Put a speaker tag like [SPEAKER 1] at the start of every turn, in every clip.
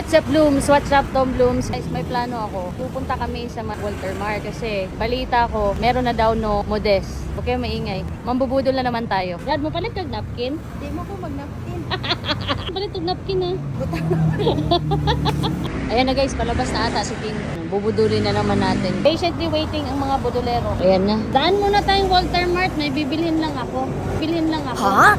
[SPEAKER 1] What's up, Blooms? What's up, Tom Blooms? Guys, may plano ako. Pupunta kami sa Walter Mart kasi balita ko, meron na daw no Modest. Okay, maingay. Mambubudol na naman tayo. Dad, mo palit kag napkin?
[SPEAKER 2] Hindi mo ko mag-napkin.
[SPEAKER 1] Palit kag napkin ha. Ayan na guys, palabas na ata si Ting. Bubudulin na naman natin. Patiently waiting ang mga budolero. Ayan na. Daan muna tayong Walter Mart. May bibilhin lang ako. Bilhin lang ako.
[SPEAKER 2] Ha?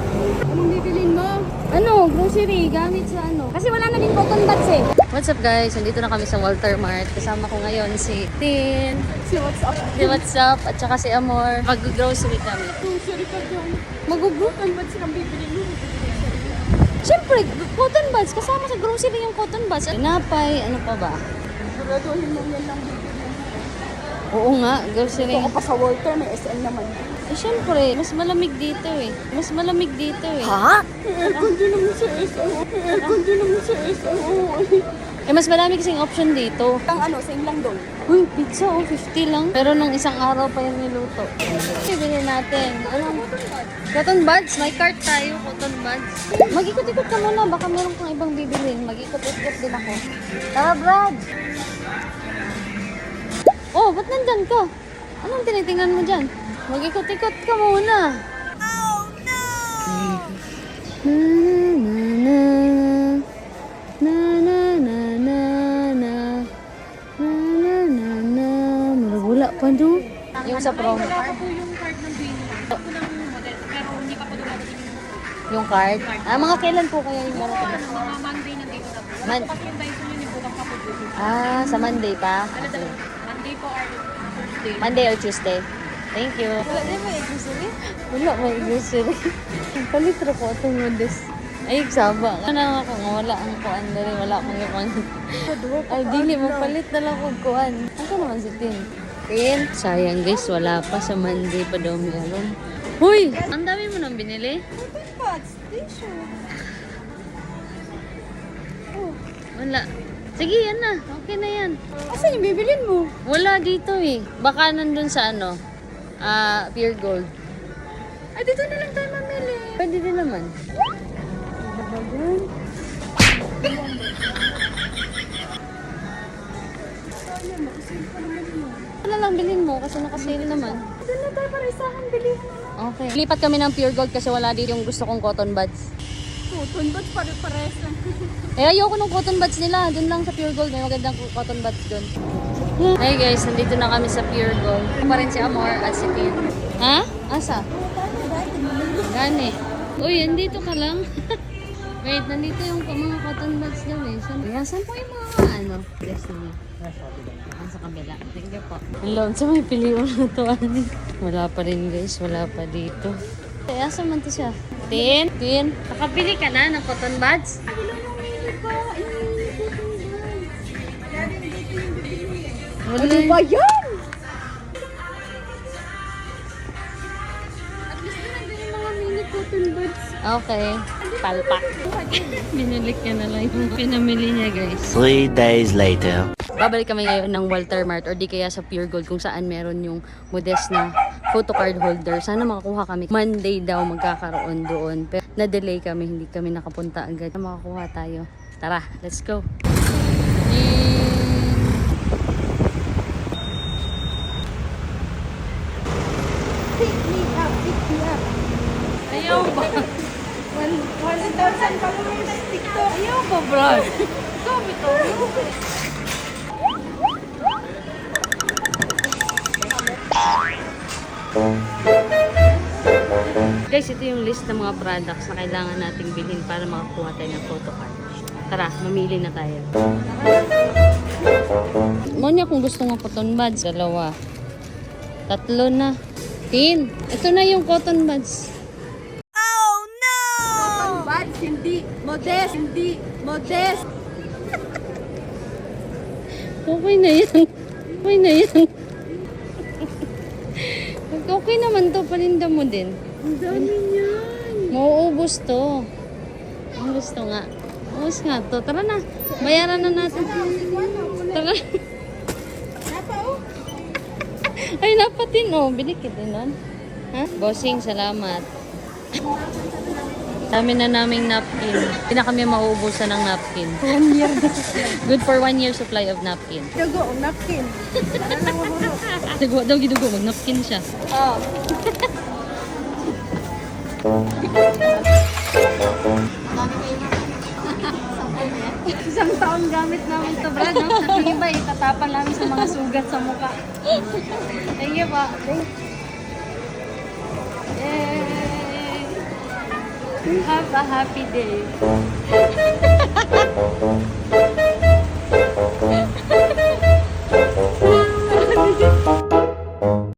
[SPEAKER 2] Anong bibilin mo?
[SPEAKER 1] Ano? Grocery. Gamit sa ano. Kasi wala na din cotton buds eh. What's up guys? Nandito na kami sa Walter Mart. Kasama ko ngayon si Tin.
[SPEAKER 2] Si what's up?
[SPEAKER 1] Si What's Up. At saka si Amor. Mag-grocery kami.
[SPEAKER 2] Grocery ka dyan.
[SPEAKER 1] Mag-grocery.
[SPEAKER 2] Cotton buds ang bibilin mo.
[SPEAKER 1] Siyempre, cotton buds. Kasama sa grocery yung cotton buds. Tinapay. Ano pa ba?
[SPEAKER 2] Siguraduhin mo yan lang bibilin mo.
[SPEAKER 1] Oo nga. Grocery.
[SPEAKER 2] Kung ako pa sa Walter, may SM naman.
[SPEAKER 1] Eh, syempre, mas malamig dito eh. Mas malamig dito eh.
[SPEAKER 2] Ha? Aircon din naman sa SM. Aircon din naman sa SM.
[SPEAKER 1] Eh, mas marami kasing option dito.
[SPEAKER 2] Ang ano, same lang doon.
[SPEAKER 1] Uy, pizza oh, 50 lang. Pero nung isang araw pa yung niluto. Bibili natin. Anong cotton buds? May cart tayo, cotton buds. Mag-ikot-ikot ka muna. Baka meron kang ibang bibilin. Mag-ikot-ikot din ako. Tara, Brad! Oh, ba't nandyan ka? Anong tinitingnan mo dyan? Mag-ikot-ikot ka muna. Oh, no! Na na na na na na na na na na wala pa no? Yung sa promo.
[SPEAKER 2] Wala po yung card ng Bino. Ako lang yung model, pero hindi pa po dumadating yung
[SPEAKER 1] Yung card? Ah, mga kailan po kaya yung darating?
[SPEAKER 2] mga Monday nandito na po.
[SPEAKER 1] Man-
[SPEAKER 2] Kasi yung Dyson yun, yung bukas pa po dito.
[SPEAKER 1] Ah, sa Monday pa?
[SPEAKER 2] Ano
[SPEAKER 1] Okay.
[SPEAKER 2] Monday po or Tuesday.
[SPEAKER 1] Monday or Tuesday? Thank you.
[SPEAKER 2] Wala din may grocery?
[SPEAKER 1] Wala, may grocery. Palitro ko itong modest. Ay, saba. Ano ako nga, wala ang kuan na rin. Wala akong kuan. Ay, dili, magpalit na lang kong kuan. Ano naman si Tin? Tin? Sayang guys, wala pa. Sa Monday pa daw meron. Huy! Ang dami mo nang binili?
[SPEAKER 2] Cotton buds, tissue.
[SPEAKER 1] Wala. Sige, yan na. Okay na yan.
[SPEAKER 2] Asan yung bibilin mo?
[SPEAKER 1] Wala dito eh. Baka nandun sa ano, Pure Gold.
[SPEAKER 2] Ay, dito na lang tayo mamili.
[SPEAKER 1] Pwede din naman. Wala lang bilhin mo kasi nakasale naman.
[SPEAKER 2] Doon na tayo para isahan, bilihan na lang.
[SPEAKER 1] Okay. Lipat kami ng Pure Gold kasi wala dito yung gusto kong cotton buds.
[SPEAKER 2] Cotton buds, pare-pares lang.
[SPEAKER 1] Eh, ayoko ng cotton buds nila. Doon lang sa Pure Gold. May magandang cotton buds doon. Hey guys, nandito na kami sa Pure Gold. Ako pa rin si Amor at si Tin. Ha? Asa? Gani. Uy, nandito ka lang. Wait, nandito yung mga cotton buds daw eh. Saan po yung mga ano? Destiny. Sa kabila. Thank you po. Hello, sa may piliwan na to. Wala pa rin guys. Wala pa dito. Eh, asa man to siya? Tin? Tin? Nakabili ka na ng cotton buds?
[SPEAKER 2] Ano ba yan?
[SPEAKER 1] At least nandun yung mga mini cotton buds. Okay. Palpak. Binalik ka na lang yung pinamili niya guys.
[SPEAKER 3] 3 days later.
[SPEAKER 1] Babalik kami ngayon ng Walter Mart or di kaya sa Pure Gold kung saan meron yung Modest na photo card holder. Sana makakuha kami. Monday daw magkakaroon doon. Pero na-delay kami. Hindi kami nakapunta agad. Makakuha tayo. Tara, let's go.
[SPEAKER 2] Pick me up, pick me up.
[SPEAKER 1] Ayaw ba?
[SPEAKER 2] 1,000 followers TikTok.
[SPEAKER 1] Ayaw ba, Brad? Sabi to. Guys, ito yung list ng mga products na kailangan nating bilhin para makakuha tayo ng photo card. Tara, mamili na tayo. Monya kung gusto ng cotton buds, 2. 3 na. Tin, ito na yung cotton buds.
[SPEAKER 2] Cotton buds, hindi modest, hindi modest.
[SPEAKER 1] Okay na yan. Okay na yan. Okay naman to, paninda mo din.
[SPEAKER 2] Ang dami niyan.
[SPEAKER 1] Mauubos to. Ang gusto nga. Ubus nga to. Tara na. Bayaran na natin. Tara.
[SPEAKER 2] Napa oh.
[SPEAKER 1] Ay, napatin oh. Bilik kita nun. Ha? Bossing, salamat. Dami na naming napkin. Hindi na kami mauubusan ng napkin.
[SPEAKER 2] 1 year.
[SPEAKER 1] Good for 1 year supply of napkin.
[SPEAKER 2] Dugo, napkin. Para lang mahulog.
[SPEAKER 1] Dugo daw gidugo, mag-napkin siya.
[SPEAKER 2] Oh. Isang taon gamit namin ito, Brad. No? Sa tingin ba, itatapan namin sa mga sugat sa mukha. Thank you pa. Yay! Have a happy day.